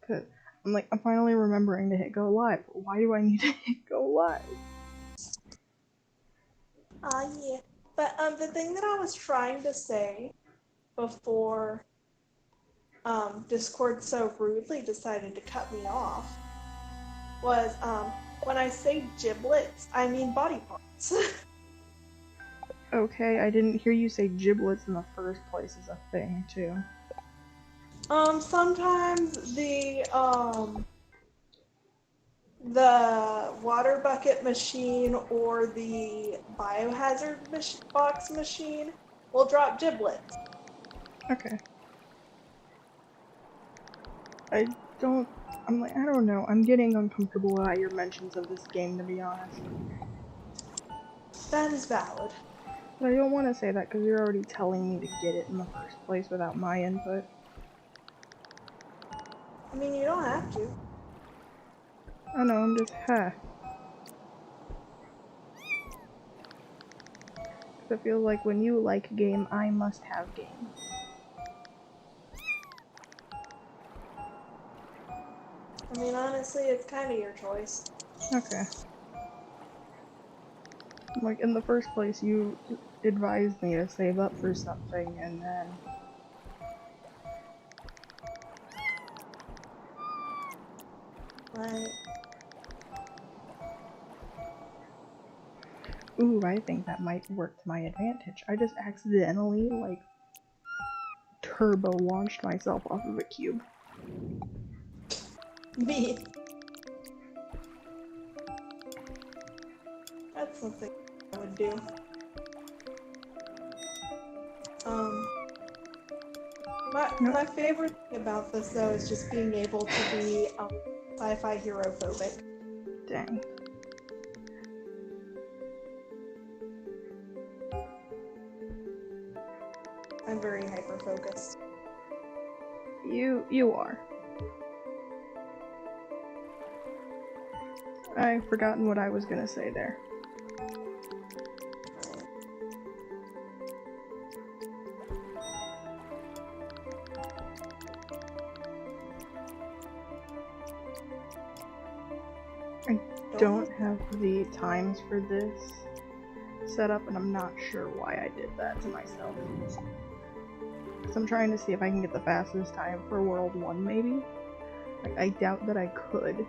Cause I'm finally remembering to hit go live. Why do I need to hit go live? Yeah. But the thing that I was trying to say before Discord so rudely decided to cut me off was when I say giblets, I mean body parts. Okay, I didn't hear you say giblets in the first place is a thing too. Sometimes the water bucket machine or the biohazard box machine will drop giblets. Okay. I don't know. I'm getting uncomfortable at your mentions of this game, to be honest. That is valid. But I don't want to say that because you're already telling me to get it in the first place without my input. I mean, you don't have to. I know, I'm just, Because it feels like when you like game, I must have game. I mean, honestly, it's kind of your choice. Okay. Like, in the first place, you advised me to save up for something, and then... Right. Ooh, I think that might work to my advantage. I just accidentally, like, turbo launched myself off of a cube. Me. That's something I would do. My favorite thing about this though is just being able to be sci-fi hero phobic. Dang. I'm very hyper focused. You are. I've forgotten what I was gonna say there. I don't have the times for this set up, and I'm not sure why I did that to myself. So I'm trying to see if I can get the fastest time for World 1, maybe? Like, I doubt that I could.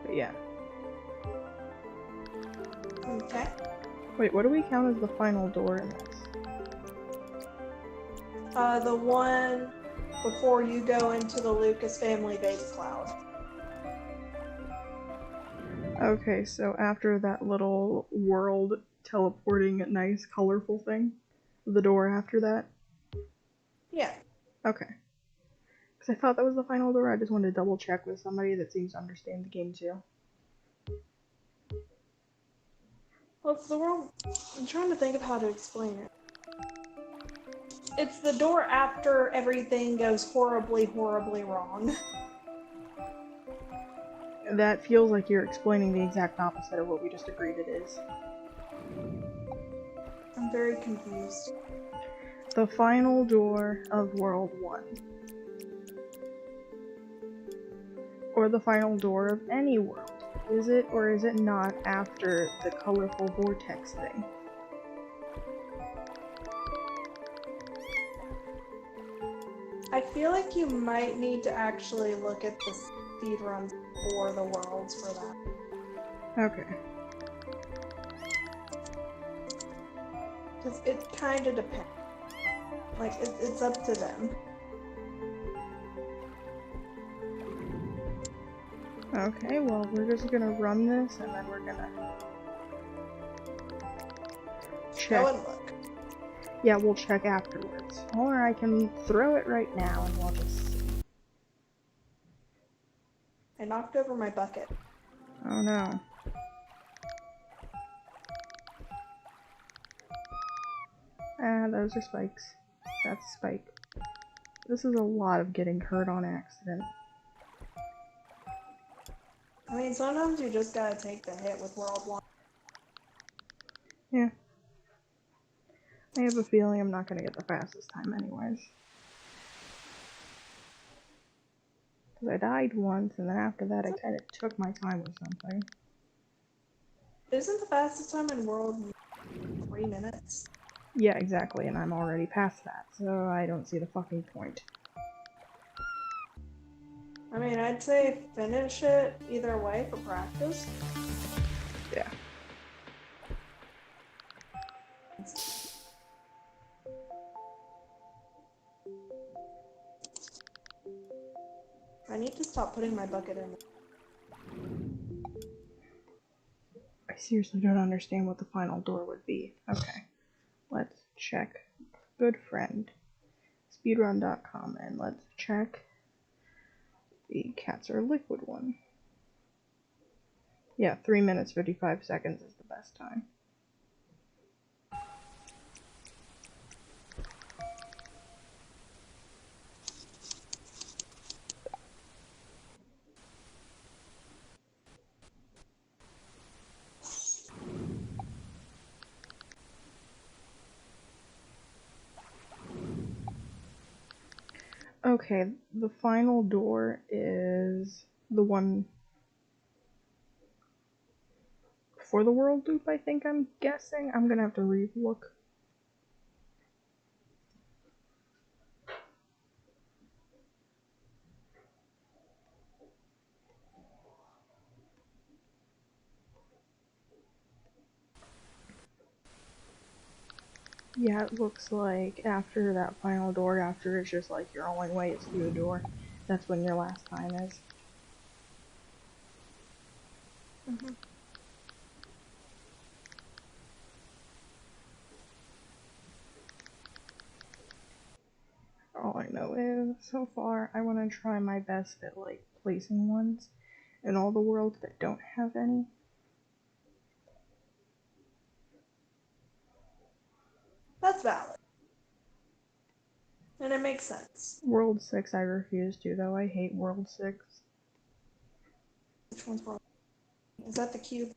But yeah. Okay. Wait, what do we count as the final door in this? The one before you go into the Lucas family base cloud. Okay, so after that little world teleporting nice colorful thing? The door after that? Yeah. Okay. Because I thought that was the final door, I just wanted to double check with somebody that seems to understand the game too. Well, it's the world. I'm trying to think of how to explain it. It's the door after everything goes horribly, horribly wrong. That feels like you're explaining the exact opposite of what we just agreed it is. I'm very confused. The final door of World 1. Or the final door of any world. Is it or is it not after the colorful vortex thing? I feel like you might need to actually look at the speedruns for the worlds for that. Okay. Because it kind of depends. Like, it's up to them. Okay, well, we're just gonna run this and then we're gonna check. Go and look. Yeah, we'll check afterwards. Or I can throw it right now and we'll just see. I knocked over my bucket. Oh no. Ah, those are spikes. That's a spike. This is a lot of getting hurt on accident. I mean, sometimes you just gotta take the hit with World 1. Yeah. I have a feeling I'm not gonna get the fastest time anyways. Because I died once, and then after that I kind of took my time with something. Isn't the fastest time in world 3 minutes? Yeah, exactly, and I'm already past that, so I don't see the fucking point. I mean, I'd say finish it either way for practice. Yeah. I need to stop putting my bucket in. I seriously don't understand what the final door would be. Okay, let's check. Good friend. Speedrun.com, and let's check the cats are liquid one. Yeah, 3 minutes 55 seconds is the best time. Okay, the final door is the one for the world loop, I think I'm guessing. I'm gonna have to re-look. Yeah, it looks like after that final door, after it's just like your only way is through the door, that's when your last time is. Mm-hmm. All I know is, so far, I want to try my best at, like, placing ones in all the worlds that don't have any. That's valid. And it makes sense. World 6 I refuse to, though. I hate World 6. Which one's world? Is that the cube?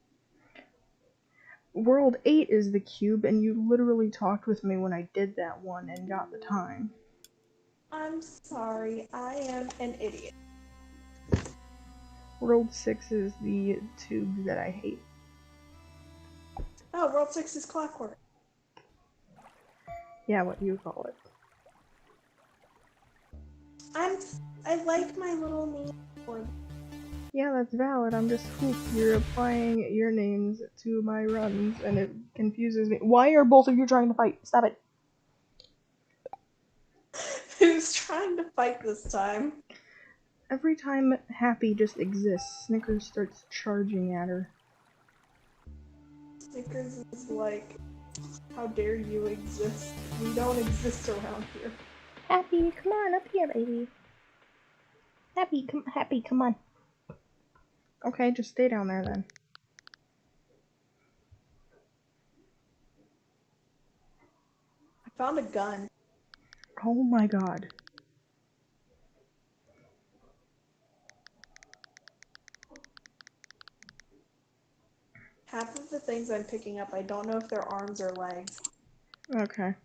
World 8 is the cube, and you literally talked with me when I did that one and got the time. I'm sorry, I am an idiot. World 6 is the tube that I hate. Oh, World 6 is clockwork. Yeah, what you call it. I like my little name for. Yeah, that's valid. I'm just you're applying your names to my runs, and it confuses me. Why are both of you trying to fight? Stop it. Who's trying to fight this time? Every time Happy just exists, Snickers starts charging at her. Snickers is like, how dare you exist? We don't exist around here. Happy, come on up here, baby. Happy, come on. Okay, just stay down there then. I found a gun. Oh my god. Half of the things I'm picking up, I don't know if they're arms or legs. Okay.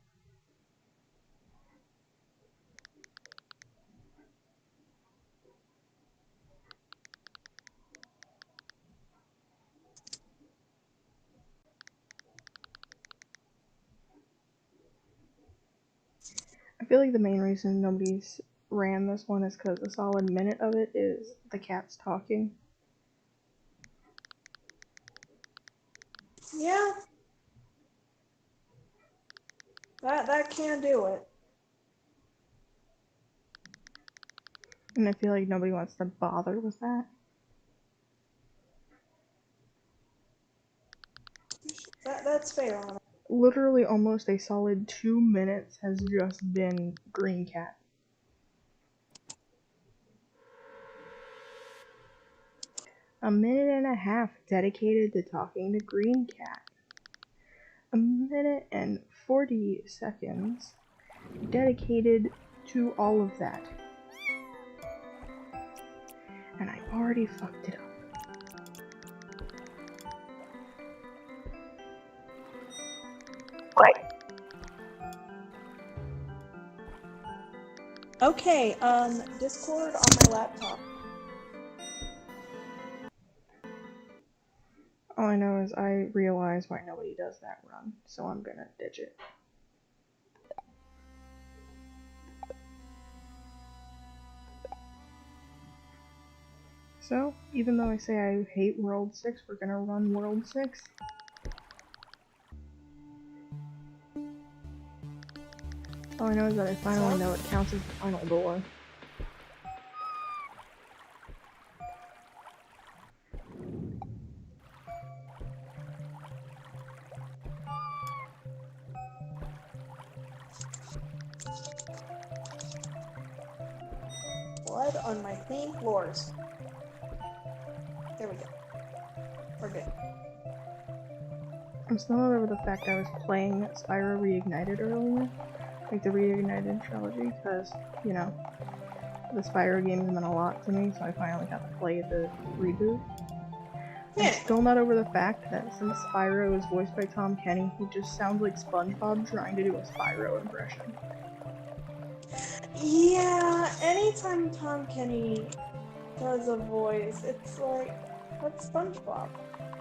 I feel like the main reason nobody's ran this one is because a solid minute of it is the cats talking. Yeah. That can do it. And I feel like nobody wants to bother with that. That's fair on it. Literally almost a solid 2 minutes has just been Green Cat. A minute and a half dedicated to talking to Green Cat. A minute and 40 seconds dedicated to all of that. And I already fucked it up. Okay, Discord on my laptop. All I know is I realize why nobody does that run, so I'm gonna ditch it. So, even though I say I hate World 6, we're gonna run World 6. All I know is that I finally know it counts as the final door. Blood on my clean floors. There we go. We're good. I'm still not over the fact I was playing Spyro Reignited earlier, like the Reignited trilogy, because, you know, the Spyro games meant a lot to me, so I finally got to play the reboot. I'm still not over the fact that since Spyro is voiced by Tom Kenny, he just sounds like SpongeBob trying to do a Spyro impression. Yeah, anytime Tom Kenny does a voice, it's like, that's SpongeBob.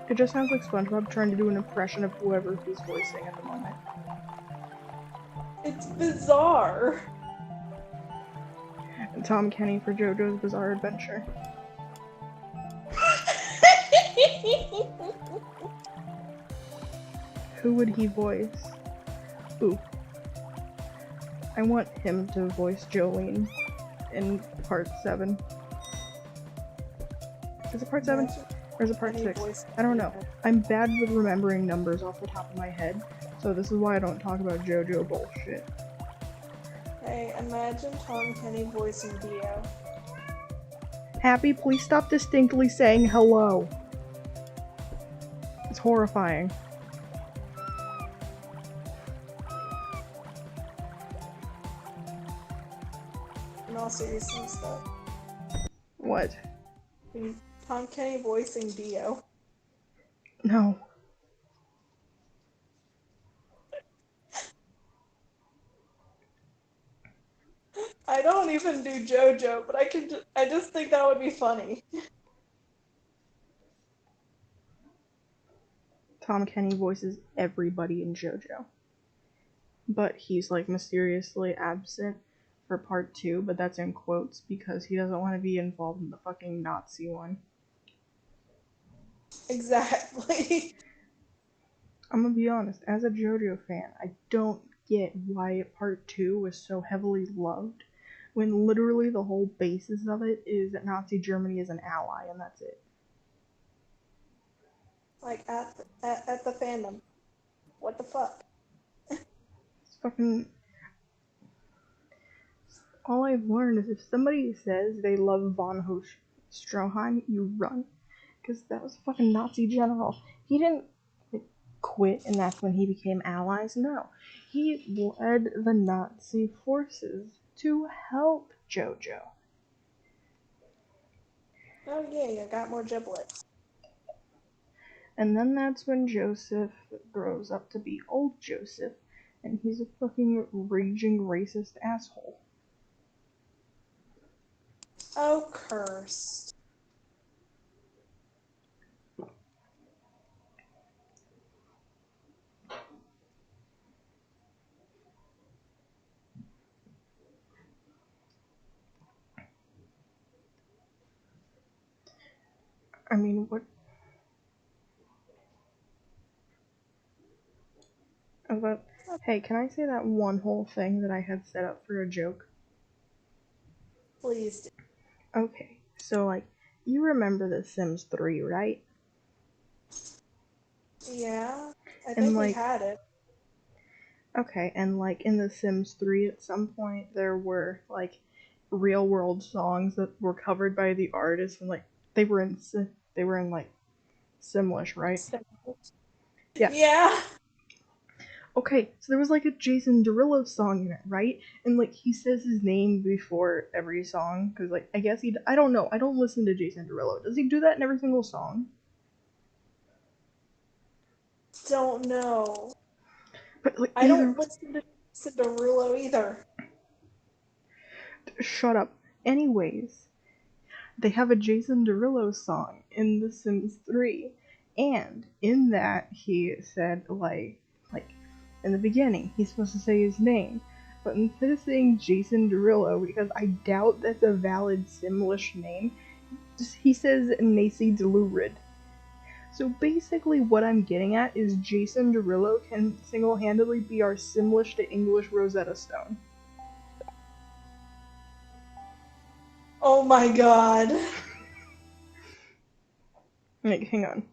It just sounds like SpongeBob trying to do an impression of whoever he's voicing at the moment. It's bizarre. And Tom Kenny for JoJo's Bizarre Adventure. Who would he voice? Ooh. I want him to voice Jolene in part 7. Is it part 7? Or is it part 6? I don't know. I'm bad with remembering numbers off the top of my head, so this is why I don't talk about JoJo bullshit. Hey, imagine Tom Kenny voicing Dio. Happy, please stop distinctly saying hello. It's horrifying. In all seriousness, though. What? Tom Kenny voicing Dio. No. I don't even do JoJo, but I just think that would be funny. Tom Kenny voices everybody in JoJo. But he's like mysteriously absent for part 2, but that's in quotes because he doesn't want to be involved in the fucking Nazi one. Exactly. I'm gonna be honest, as a JoJo fan, I don't get why part 2 was so heavily loved when literally the whole basis of it is that Nazi Germany is an ally and that's it. Like at the fandom. What the fuck? It's fucking... All I've learned is if somebody says they love von Hohenstaufen, you run. Because that was a fucking Nazi general. He didn't quit and that's when he became allies. No. He led the Nazi forces to help JoJo. Oh yeah, you got more giblets. And then that's when Joseph grows up to be old Joseph, and he's a fucking raging racist asshole. Oh, cursed. I mean, what? But, hey, can I say that one whole thing that I had set up for a joke? Please do. Okay, so, like, you remember The Sims 3, right? Yeah, I And, think we like, had it. okay, and, like, in The Sims 3, at some point, there were, like, real-world songs that were covered by the artists, and, like, they were in, like, Simlish, right? Yeah. Yeah. Okay, so there was like a Jason Derulo song in it, right? And like he says his name before every song, because like I guess I don't know, I don't listen to Jason Derulo. Does he do that in every single song? Don't know. But like I don't listen to Derulo either. Shut up. Anyways, they have a Jason Derulo song in The Sims 3, and in that he said, like, in the beginning, he's supposed to say his name, but instead of saying Jason Derulo, because I doubt that's a valid Simlish name, he says Nacy Delurid. So basically what I'm getting at is Jason Derulo can single-handedly be our Simlish to English Rosetta Stone. Oh my god. Like, hang on.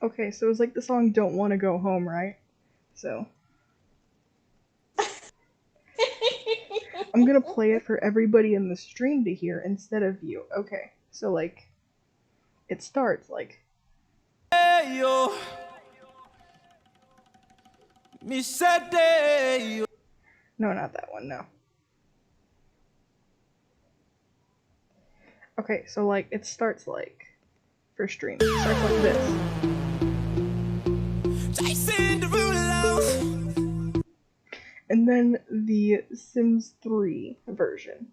Okay, so it's like the song Don't Wanna Go Home, right? So I'm gonna play it for everybody in the stream to hear instead of you. Okay, so like, it starts like. Hey, yo. No, not that one, no. Okay, so like, it starts like, for stream, it starts like this. And then the Sims 3 version.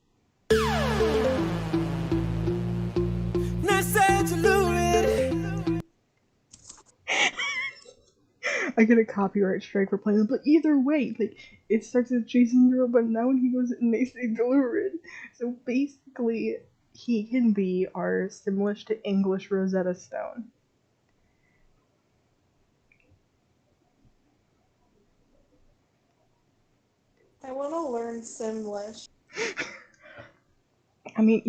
I get a copyright strike for playing it, but either way, like, it starts as Jason Derulo, but now when he goes and they say Delurid. So basically, he can be our Simlish to English Rosetta Stone. I want to learn Simlish. I mean,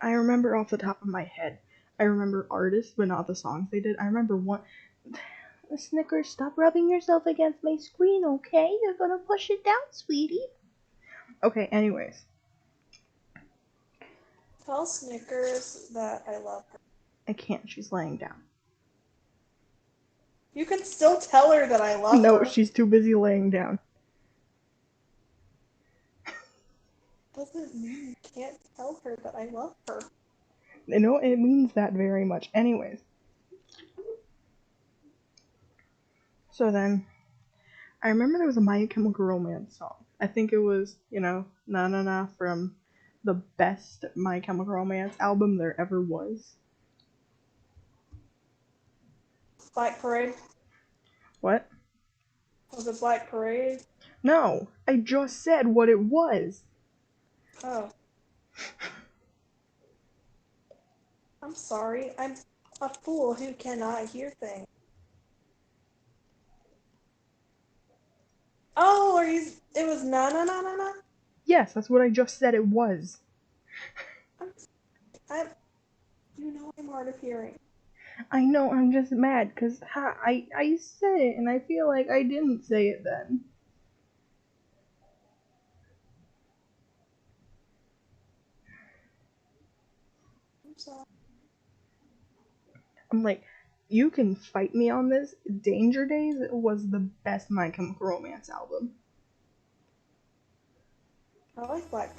I remember off the top of my head, I remember artists, but not the songs they did. I remember one. Snickers, stop rubbing yourself against my screen, okay? You're gonna push it down, sweetie. Okay, anyways. Tell Snickers that I love her. I can't, she's laying down. You can still tell her that I love her. No, she's too busy laying down. Doesn't mean you can't tell her that I love her. No, it means that very much. Anyways. So then, I remember there was a My Chemical Romance song. I think it was, Na Na Na from the best My Chemical Romance album there ever was. Black Parade? What? Was it Black Parade? No, I just said what it was. Oh. I'm sorry. I'm a fool who cannot hear things. Oh, it was Na Na Na Na Na? Yes, that's what I just said it was. You know I'm hard of hearing. I know, I'm just mad, because I said it, and I feel like I didn't say it then. I'm sorry. I'm like, you can fight me on this. Danger Days was the best My Chemical Romance album. I like Black.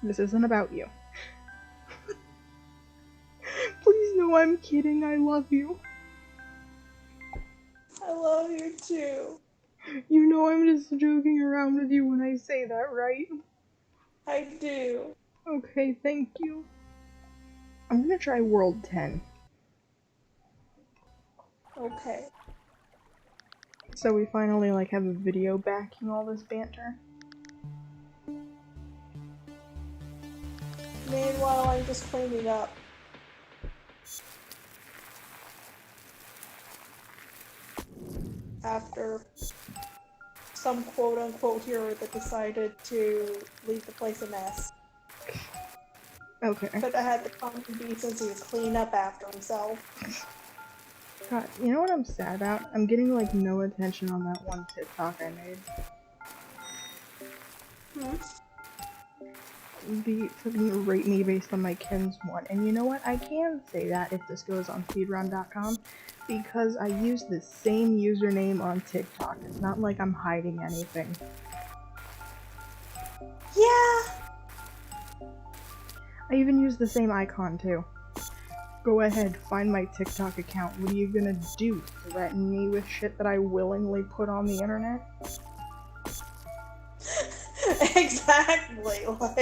This isn't about you. Please know I'm kidding, I love you. I love you too. You know I'm just joking around with you when I say that, right? I do. Okay, thank you. I'm gonna try World 10. Okay. So we finally have a video backing all this banter. Meanwhile, I'm just cleaning up. After some quote-unquote hero that decided to leave the place a mess. Okay. But I had the common decency to clean up after himself. God, you know what I'm sad about? I'm getting no attention on that one TikTok I made. The fucking rate me based on my Ken's one. And you know what? I can say that if this goes on speedrun.com because I use the same username on TikTok. It's not like I'm hiding anything. Yeah! I even use the same icon too. Go ahead, find my TikTok account. What are you gonna do? Threaten me with shit that I willingly put on the internet? Exactly, like... What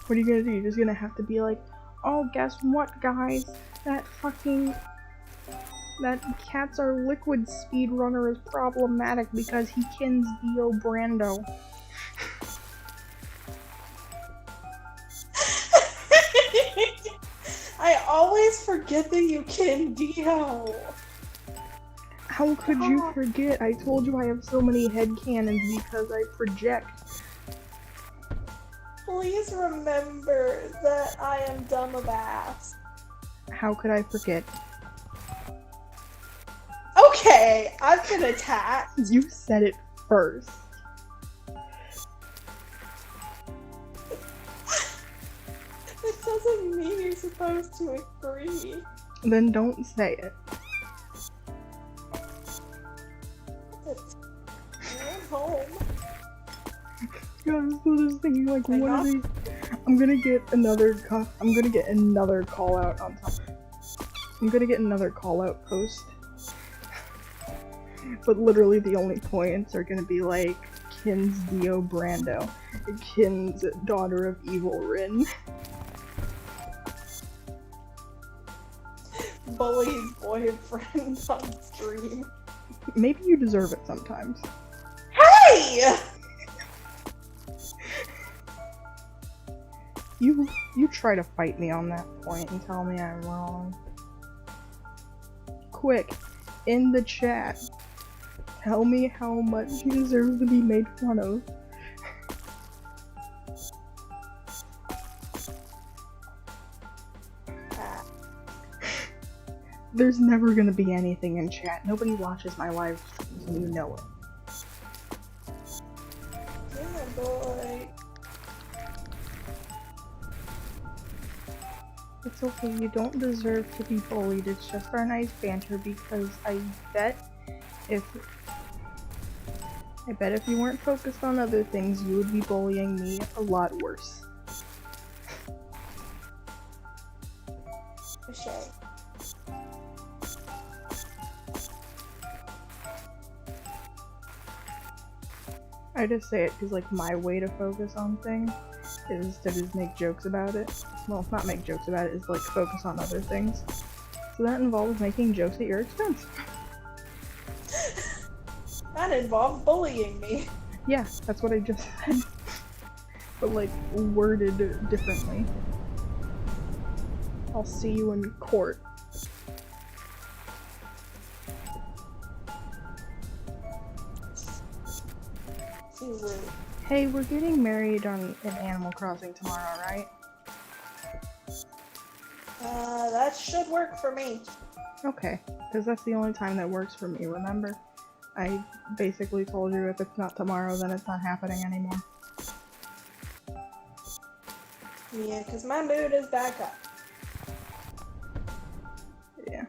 are you gonna do? You're just gonna have to be like, oh, guess what, guys? That Cats Are Liquid speedrunner is problematic because he kins Dio Brando. I always forget that you can Dio. How could you forget? I told you I have so many headcanons because I project. Please remember that I am dumb of ass. How could I forget? Okay, I've been attacked. You said it first. It doesn't mean you're supposed to agree. Then don't say it. I'm home. God, I'm still just thinking like, what are they? I'm gonna get another call out on top. I'm gonna get another call out post. But literally the only points are gonna be like Kin's Dio Brando, Kin's Daughter of Evil Rin. Bully's boyfriend on stream. Maybe you deserve it sometimes. Hey! You try to fight me on that point and tell me I'm wrong. Quick, in the chat, tell me how much you deserve to be made fun of. There's never gonna be anything in chat. Nobody watches my live streams and you know it. Yeah, boy. It's okay, you don't deserve to be bullied. It's just our nice banter because I bet if you weren't focused on other things, you would be bullying me a lot worse. For sure. I just say it because, like, my way to focus on things is to just make jokes about it. Well, not make jokes about it, is like focus on other things. So that involves making jokes at your expense. That involved bullying me. Yeah, that's what I just said. But, like, worded differently. I'll see you in court. Hey, we're getting married in Animal Crossing tomorrow, right? That should work for me. Okay, because that's the only time that works for me, remember? I basically told you if it's not tomorrow, then it's not happening anymore. Yeah, because my mood is back up. Yeah.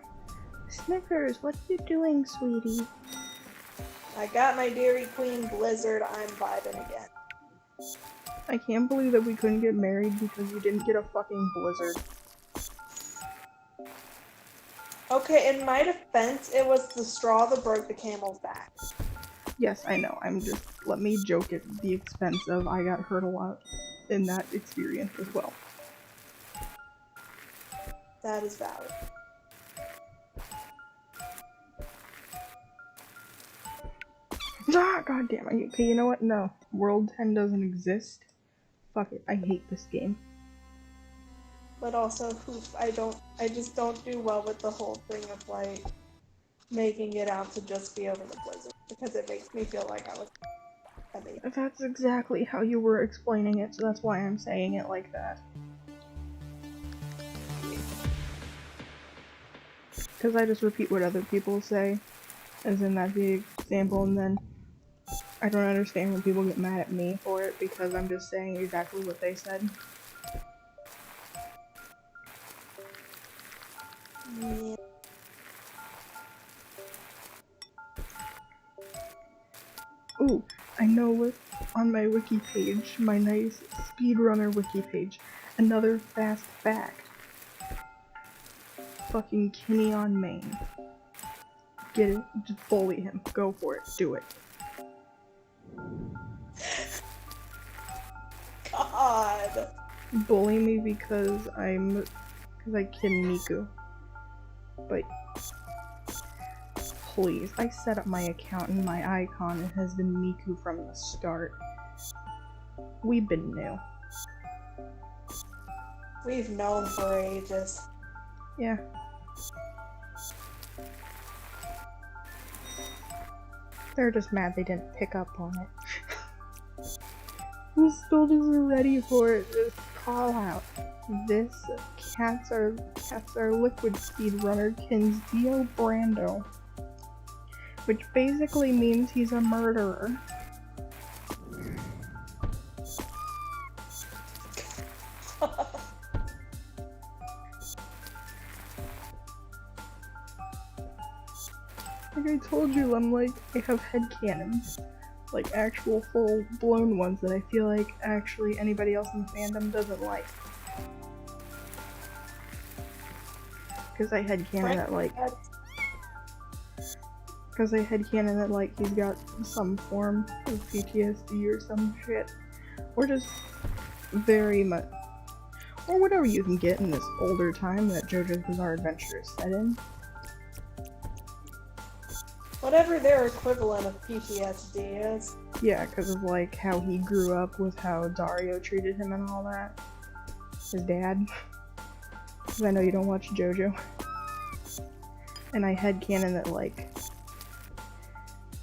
Snickers, what are you doing, sweetie? I got my Dairy Queen Blizzard, I'm vibing again. I can't believe that we couldn't get married because you didn't get a fucking Blizzard. Okay, in my defense, it was the straw that broke the camel's back. Yes, I know, let me joke at the expense of I got hurt a lot in that experience as well. That is valid. Ah, goddamn. Okay, you know what? No. World 10 doesn't exist. Fuck it. I hate this game. But also, I just don't do well with the whole thing of, like, making it out to just be over the Blizzard. Because it makes me feel like I was heavy. That's exactly how you were explaining it, so that's why I'm saying it like that. Because I just repeat what other people say, as in that's the example, and then I don't understand when people get mad at me for it, because I'm just saying exactly what they said. Yeah. Ooh, I know what, on my wiki page, my nice speedrunner wiki page, another fast fact. fucking Kenny on main. Get it? Just bully him. Go for it. Do it. God. Bully me because I can Miku. But please, I set up my account and my icon has been Miku from the start. We've been new. We've known for ages. Yeah. They're just mad they didn't pick up on it. Who still isn't ready for it? Just call out. This cats are liquid speedrunner Kins Dio Brando. Which basically means he's a murderer. Like I told you, I have headcanons. Like actual full-blown ones that I feel like actually anybody else in the fandom doesn't like. Because I headcanon that he's got some form of PTSD or some shit. Or just very much, or whatever you can get in this older time that JoJo's Bizarre Adventure is set in. Whatever their equivalent of PTSD is. Yeah, because of how he grew up with how Dario treated him and all that. His dad. Because I know you don't watch JoJo. And I headcanon that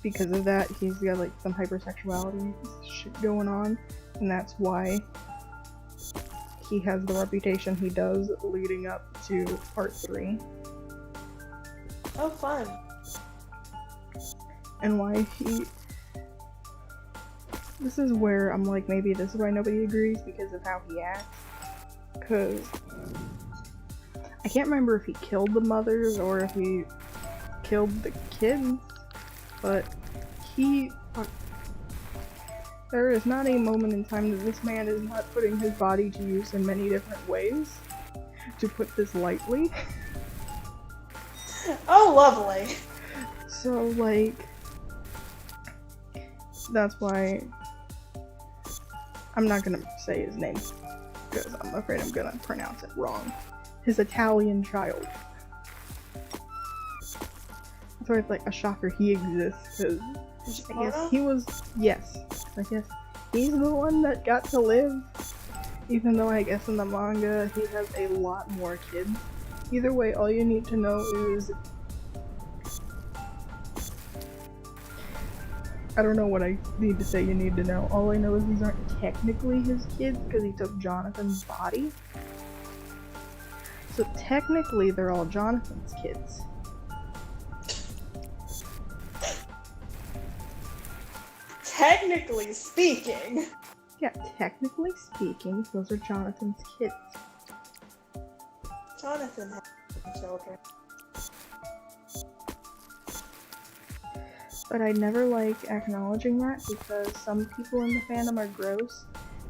because of that, he's got some hypersexuality shit going on. And that's why he has the reputation he does leading up to part 3. Oh, fun. And why this is where I'm maybe this is why nobody agrees, because of how he acts. Because I can't remember if he killed the mothers or if he killed the kids, but there is not a moment in time that this man is not putting his body to use in many different ways, to put this lightly. Oh, lovely. So, that's why I'm not gonna say his name, because I'm afraid I'm gonna pronounce it wrong. His Italian child. So it's a shocker he exists, because I guess he was, yes, I guess he's the one that got to live, even though I guess in the manga he has a lot more kids. Either way, all you need to know is, I don't know what I need to say you need to know. All I know is these aren't technically his kids because he took Jonathan's body. So technically they're all Jonathan's kids. Technically speaking. Yeah, technically speaking, those are Jonathan's kids. Jonathan has children. But I never like acknowledging that because some people in the fandom are gross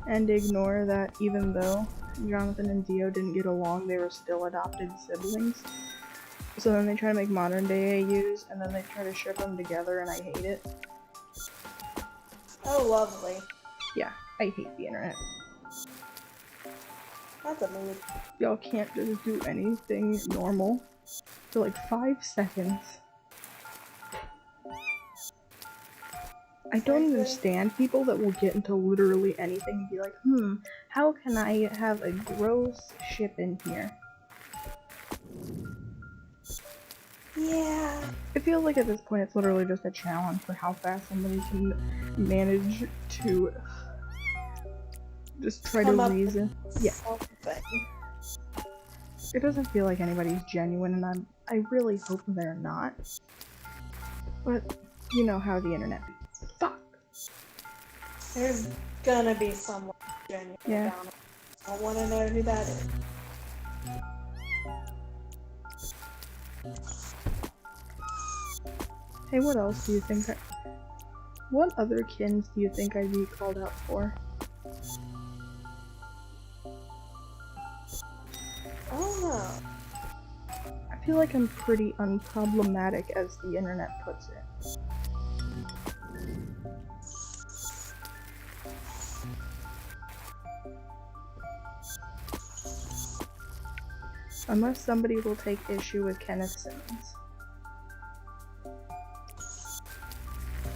and ignore that even though Jonathan and Dio didn't get along, they were still adopted siblings. So then they try to make modern day AUs and then they try to ship them together and I hate it. Oh, lovely. Yeah, I hate the internet. That's a mood. Y'all can't just do anything normal for 5 seconds. I don't understand people that will get into literally anything and be like, how can I have a gross ship in here? Yeah. It feels like at this point it's literally just a challenge for how fast somebody can manage to just try to reason. Yeah. It doesn't feel like anybody's genuine and I really hope they're not. But you know how the internet be. Fuck. There's gonna be someone genuine down it. I wanna know who that is. Hey, what else do you think what other kins do you think I'd be called out for? I don't know. I feel like I'm pretty unproblematic, as the internet puts it. Unless somebody will take issue with Kenneth Simmons.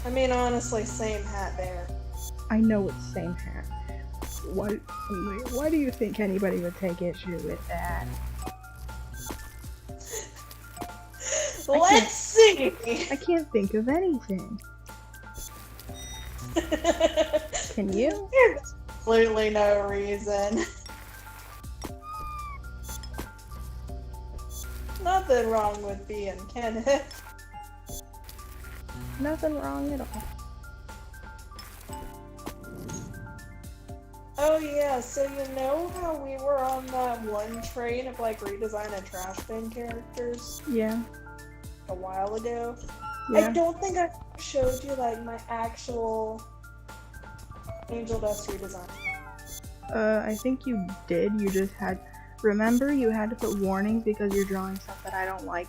I mean, honestly, same hat there. I know it's same hat. Why do you think anybody would take issue with that? Let's see! I can't think of anything. Can you? There's absolutely no reason. Nothing wrong with being Kenneth. Nothing wrong at all. Oh yeah, so you know how we were on that one train of like redesigning trash bin characters Yeah. a while ago? Yeah. I don't think I showed you like my actual Angel Dust redesign. I think you did. You just had. Remember, you had to put warnings because you're drawing stuff that I don't like.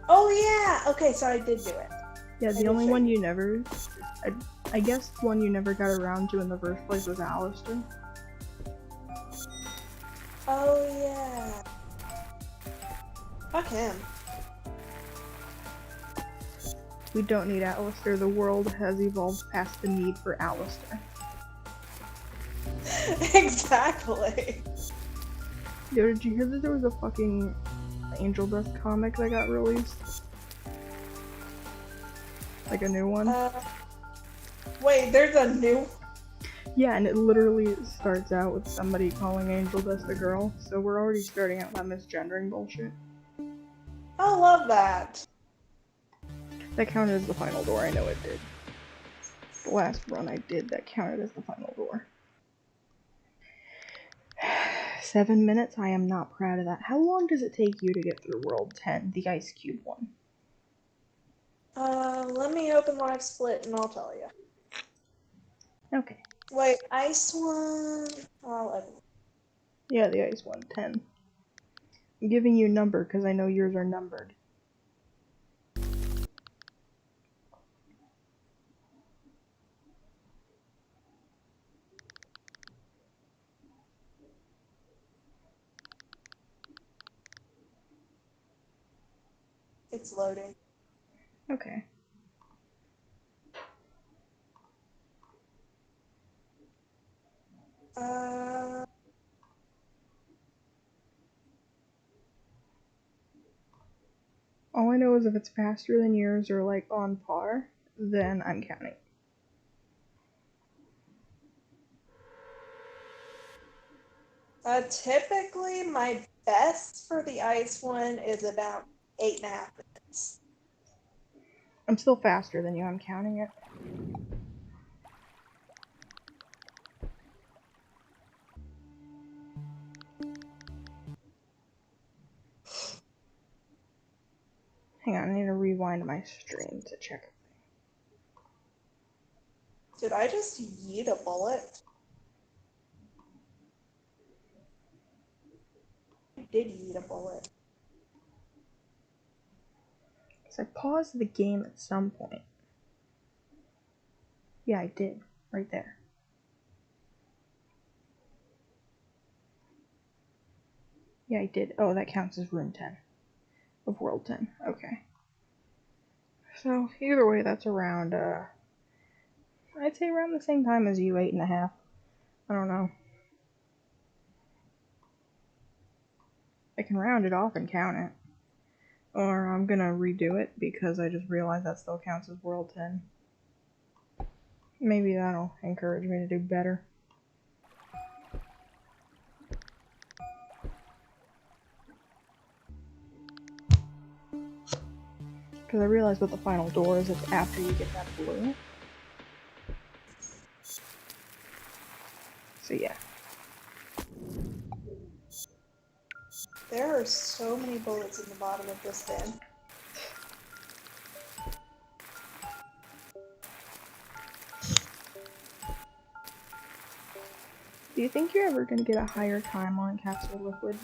Oh yeah! Okay, so I did do it. Yeah, the only one you never. I guess one you never got around to in the first place was Alistair. Oh yeah. Fuck him. We don't need Alistair. The world has evolved past the need for Alistair. Exactly. Yo, did you hear that there was a fucking Angel Dust comic that got released? Like a new one? Wait, there's a new... Yeah, and it literally starts out with somebody calling Angel Dust a girl, so we're already starting out that misgendering bullshit. I love that. That counted as the final door, I know it did. The last run I did, that counted as the final door. 7 minutes, I am not proud of that. How long does it take you to get through World 10, the Ice Cube one? Let me open Live Split and I'll tell you. Okay. Wait, Ice one... I'll open it. Yeah, the Ice one, 10. I'm giving you a number because I know yours are numbered. It's loading. Okay. All I know is if it's faster than yours or like on par, then I'm counting. Typically my best for the Ice one is about 8.5 minutes. I'm still faster than you, I'm counting it. Hang on, I need to rewind my stream to check. Did I just yeet a bullet? I did yeet a bullet. So I paused the game at some point. Yeah, I did. Right there. Yeah, I did. Oh, that counts as room 10. Of World 10. Okay. So, either way, that's around, I'd say around the same time as you, 8.5. I don't know. I can round it off and count it. Or I'm gonna redo it because I just realized that still counts as World 10. Maybe that'll encourage me to do better. Because I realized what the final door is, it's after you get that blue. So yeah. There are so many bullets in the bottom of this bin. Do you think you're ever gonna get a higher time on Capsule Liquid?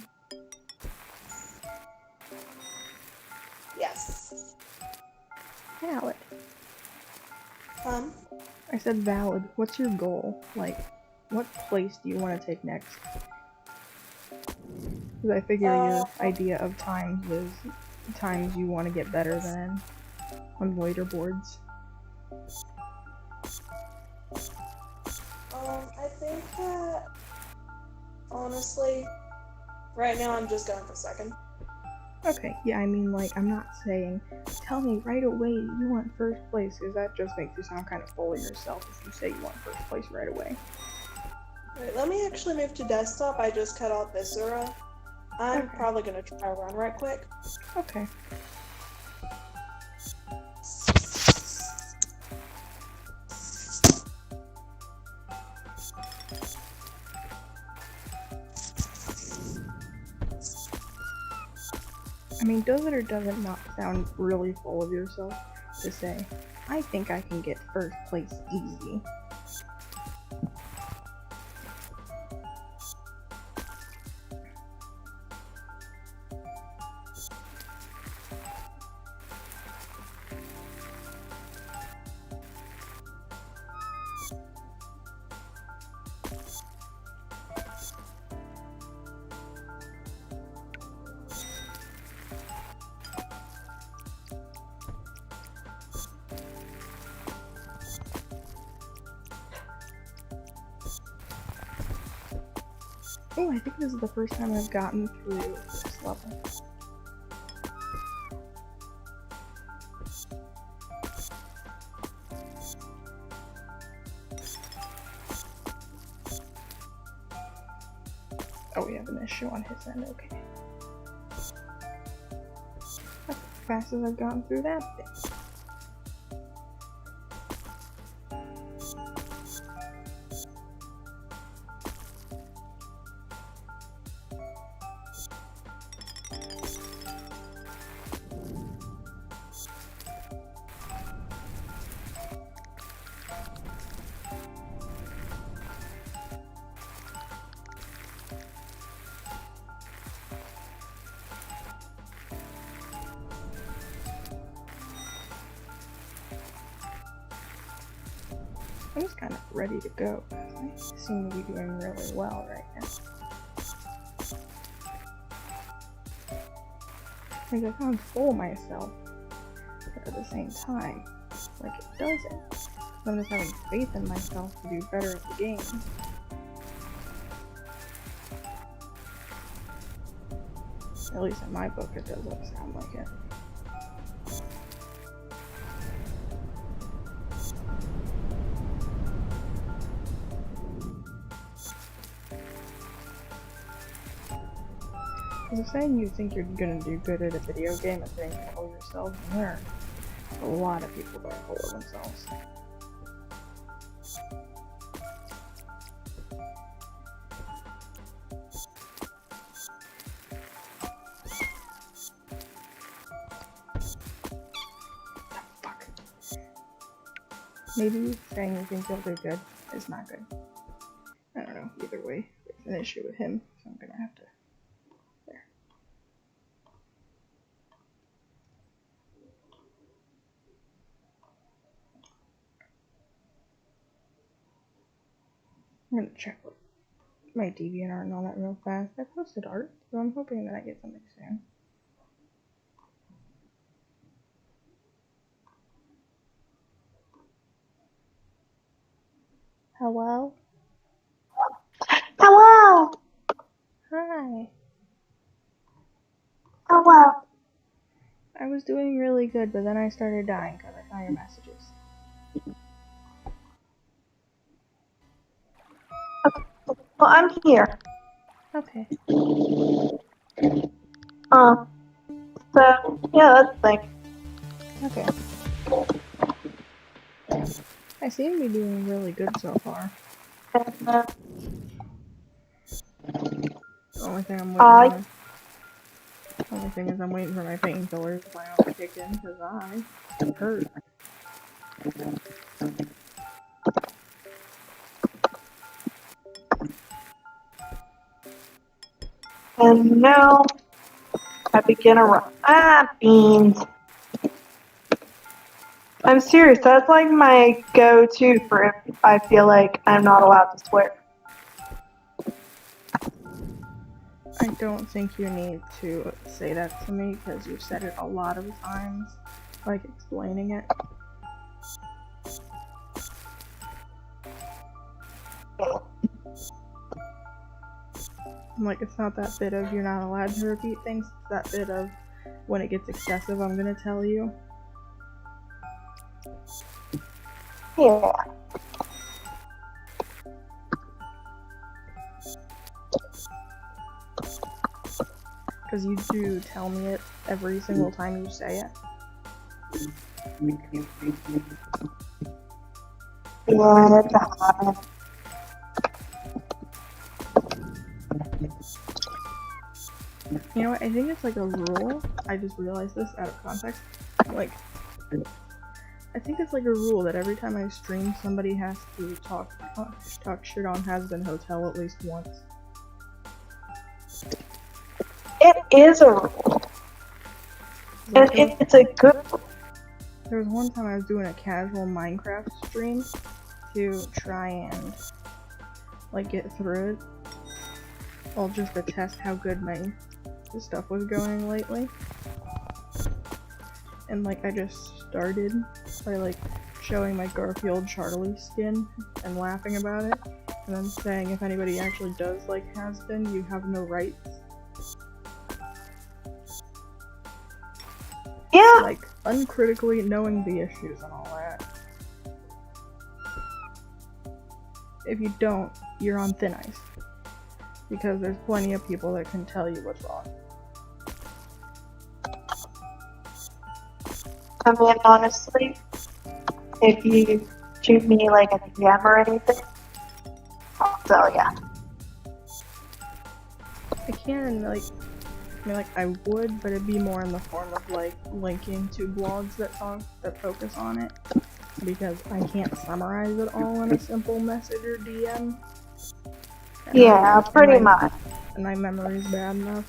I said valid. What's your goal? Like, what place do you want to take next? Because I figure your idea of times is times you want to get better than on leaderboards. I think that, honestly, right now I'm just going for second. Okay, yeah, I mean, like, I'm not saying, tell me right away you want first place, because that just makes you sound kind of full of yourself if you say you want first place right away. Wait, let me actually move to desktop. I just cut off Viscera. I'm probably gonna try a run right quick. Okay. I mean, does it or does it not sound really full of yourself to say, I think I can get first place easy? Oh, I think this is the first time I've gotten through this level. Oh, we have an issue on his end, okay. That's as fast as I've gotten through that bit. I'm just kind of ready to go. I seem to be doing really well right now. Like, I sound full of myself, but at the same time, like, it doesn't. I'm just having faith in myself to do better at the game. At least in my book, it doesn't sound like it. Because saying you think you're gonna do good at a video game and saying you know yourself, there are a lot of people that are full of themselves. Fuck. Maybe saying you think you'll do good is not good. I don't know, either way, it's an issue with him, so I'm gonna have to. I'm gonna check my DeviantArt and all that real fast. I posted art, so I'm hoping that I get something soon. Hello? Hello! Hi. Hello. I was doing really good, but then I started dying because I saw your messages. Well, I'm here. Okay. So, yeah, that's the thing. Okay. I seem to be doing really good so far. And, The only thing I'm waiting for my painkillers to finally kick in because I hurt. and now I begin a run. Ah, beans. I'm serious. That's like my go-to for if I feel like I'm not allowed to swear. I don't think you need to say that to me because you've said it a lot of times, like explaining it. Like, it's not that bit of you're not allowed to repeat things, it's that bit of when it gets excessive, I'm gonna tell you. Yeah. Because you do tell me it every single time you say it. Yeah, it's a habit. You know what, I think it's like a rule. I just realized this out of context. Like, I think it's like a rule that every time I stream, somebody has to talk shit on Has Been Hotel at least once. It is a rule. And it's a good rule. There was one time I was doing a casual Minecraft stream to try and like get through it, all just to test how good my stuff was going lately. And like I just started by like showing my Garfield Charlie skin and laughing about it, and then saying if anybody actually does like Has Been, you have no rights. Yeah. Like uncritically knowing the issues and all that. If you don't, you're on thin ice. Because there's plenty of people that can tell you what's wrong. I mean, honestly, if you shoot me like a DM or anything, I'll tell ya. I can, like, I mean, like, I would, but it'd be more in the form of, like, linking to blogs that focus on it. Because I can't summarize it all in a simple message or DM. And Yeah, pretty much. And my memory's bad enough.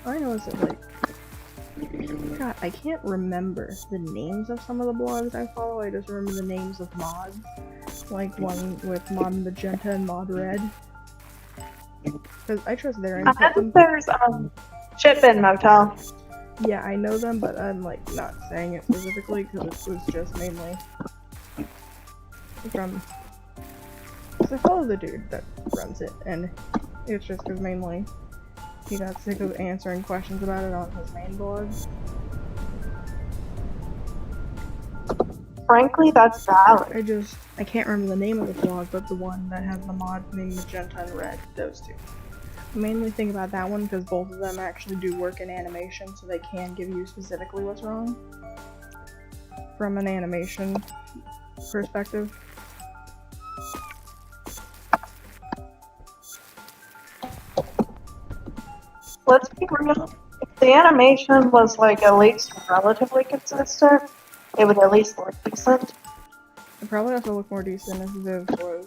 All I know is that, like, God, I can't remember the names of some of the blogs I follow. I just remember the names of mods. Like one with Mod Magenta and Mod Red. Because I trust their input. I think there's Ship-In Motel. Yeah, I know them, but I'm like not saying it specifically because it was just mainly from. Because I follow the dude that runs it, and it's just because mainly he got sick of answering questions about it on his main blog. Frankly, that's valid. I can't remember the name of the blog, but the one that has the mod named Magenta and Red, those two. I mainly think about that one because both of them actually do work in animation, so they can give you specifically what's wrong from an animation perspective. Let's be real. If the animation was like at least relatively consistent, it would at least look decent. It probably have to look more decent if Viv was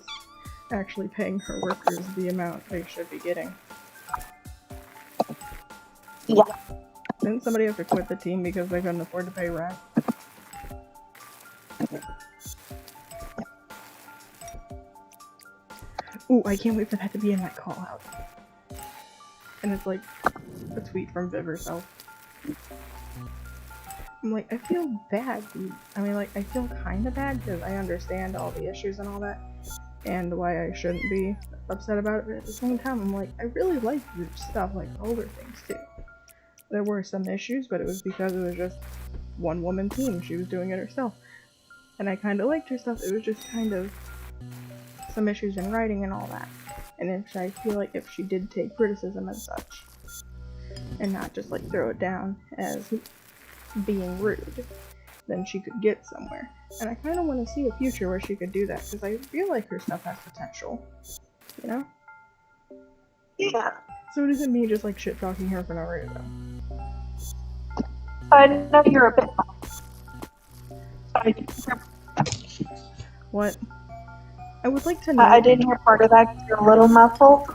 actually paying her workers the amount they should be getting. Yeah. Didn't somebody have to quit the team because they couldn't afford to pay rent? Ooh, I can't wait for that to be in that call out. And it's like a tweet from Viv herself. I'm like, I feel bad. I mean, like, I feel kind of bad because I understand all the issues and all that, and why I shouldn't be upset about it. But at the same time, I'm like, I really like your stuff, like older things too. There were some issues, but it was because it was just one woman team. She was doing it herself, and I kind of liked her stuff. It was just kind of some issues in writing and all that. And if I feel like if she did take criticism and such, and not just like throw it down as being rude, then she could get somewhere. And I kind of want to see a future where she could do that, because I feel like her stuff has potential, you know? Yeah. So it isn't me just like shit talking her for no reason. I know you're a bit. Sorry. What? I would like to know. I didn't hear part of that because you're a little muffled.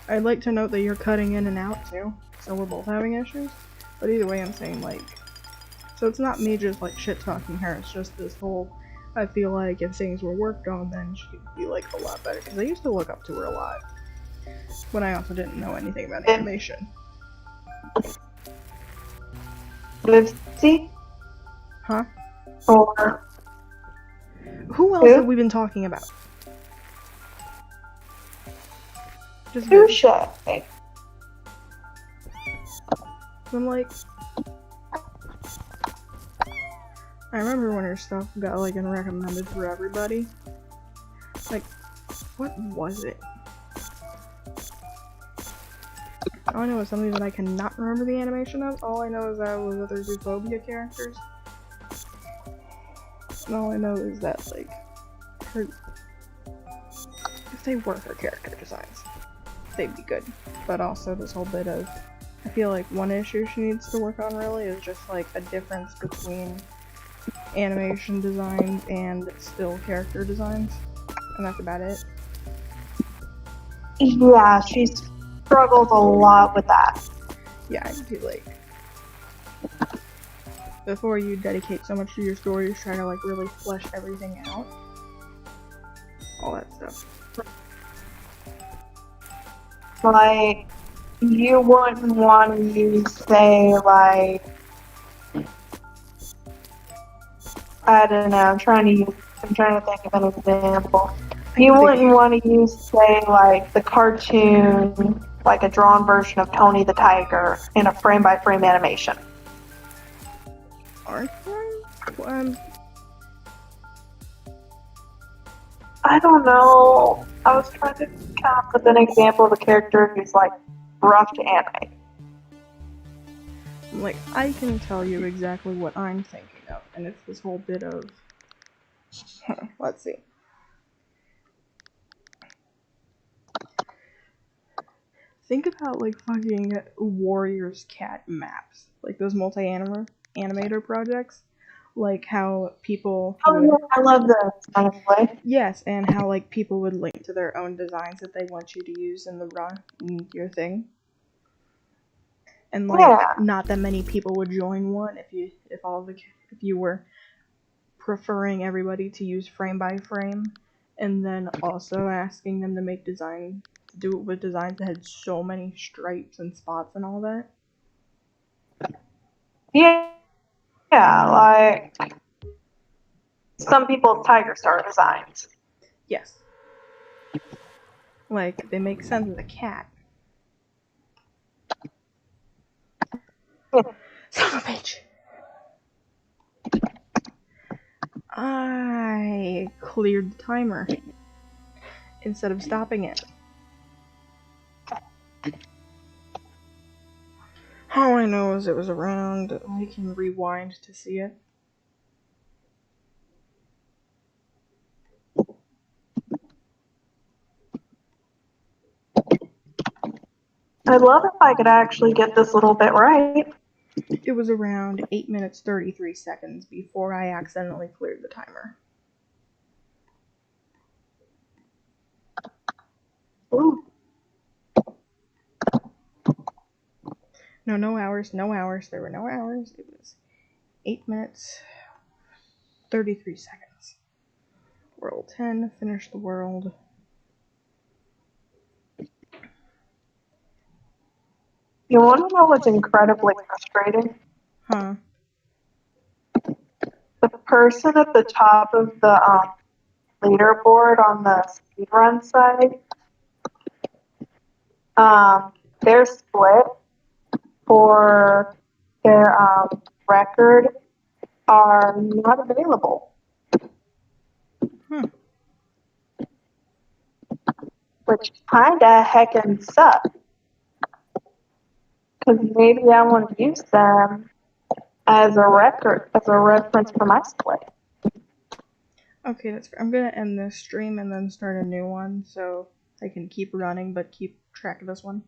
I'd like to note that you're cutting in and out too, so we're both having issues. But either way, I'm saying like, So it's not me just like shit talking her, it's just this whole, I feel like if things were worked on then she could be like a lot better, because I used to look up to her a lot when I also didn't know anything about animation. Livesey? Huh? Or Who else have we been talking about? Just Touche. I'm like, I remember when her stuff got like recommended for everybody. Like, what was it? All I know is something that I cannot remember the animation of. All I know is that it was other Zootopia characters. And all I know is that, like, her... if they were her character designs, they'd be good. But also this whole bit of... I feel like one issue she needs to work on really is just, like, a difference between animation designs and still character designs. And that's about it. Yeah, she's struggled a lot with that. Yeah, I feel like... before you dedicate so much to your stories, try to like really flesh everything out. All that stuff. Like, you wouldn't want to use, say, like, I don't know, I'm trying to think of an example. You wouldn't want to use, say, like, the cartoon, like a drawn version of Tony the Tiger in a frame-by-frame animation. Aren't they? I don't know. I was trying to come up with an example of a character who's, like, rough to animate. Like, I can tell you exactly what I'm thinking of, and it's this whole bit of... let's see. Think about, like, fucking Warriors Cat maps. Like, those multi-animator projects. Like, how people would... I love this, honestly. Yes, and how, like, people would link to their own designs that they want you to use in the run, in your thing. And, like, not that many people would join one if you were preferring everybody to use frame by frame, and then also asking them to do it with designs that had so many stripes and spots and all that. Yeah, like some people's Tiger Star designs. Yes. Like, they make sense as a cat. Son of a bitch! I cleared the timer instead of stopping it. All I know is it was around. I can rewind to see it. I'd love if I could actually get this little bit right. It was around 8 minutes 33 seconds before I accidentally cleared the timer. Ooh. No hours. There were no hours. It was 8 minutes 33 seconds. World 10, finish the world. You want to know what's incredibly frustrating? Huh. The person at the top of the leaderboard on the speedrun side, their split for their record are not available. Which kinda heckin' sucks. Because maybe I want to use them as a reference for my split. Okay, that's fair. I'm gonna end this stream and then start a new one so I can keep running but keep track of this one.